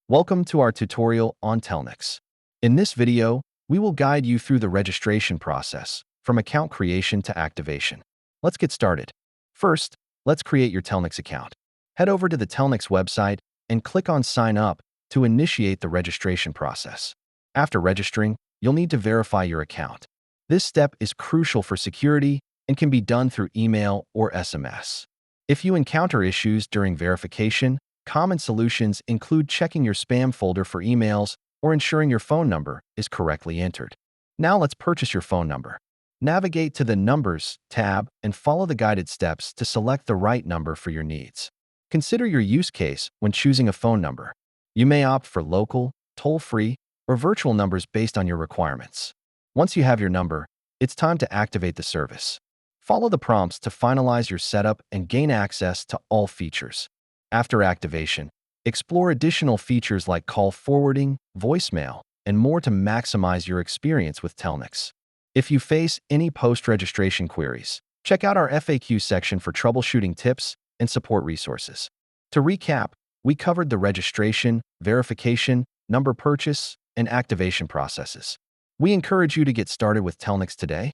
Welcome to our tutorial on Telnyx. In this video, we will guide you through the registration process, from account creation to activation. Let's get started. First, let's create your Telnyx account. Head over to the Telnyx website and click on Sign Up to initiate the registration process. After registering, you'll need to verify your account. This step is crucial for security and can be done through email or SMS. If you encounter issues during verification, common solutions include checking your spam folder for emails or ensuring your phone number is correctly entered. Now let's purchase your phone number. Navigate to the Numbers tab and follow the guided steps to select the right number for your needs. Consider your use case when choosing a phone number. You may opt for local, toll-free, or virtual numbers based on your requirements. Once you have your number, it's time to activate the service. Follow the prompts to finalize your setup and gain access to all features. After activation, explore additional features like call forwarding, voicemail, and more to maximize your experience with Telnyx. If you face any post-registration queries, check out our FAQ section for troubleshooting tips and support resources. To recap, we covered the registration, verification, number purchase, and activation processes. We encourage you to get started with Telnyx today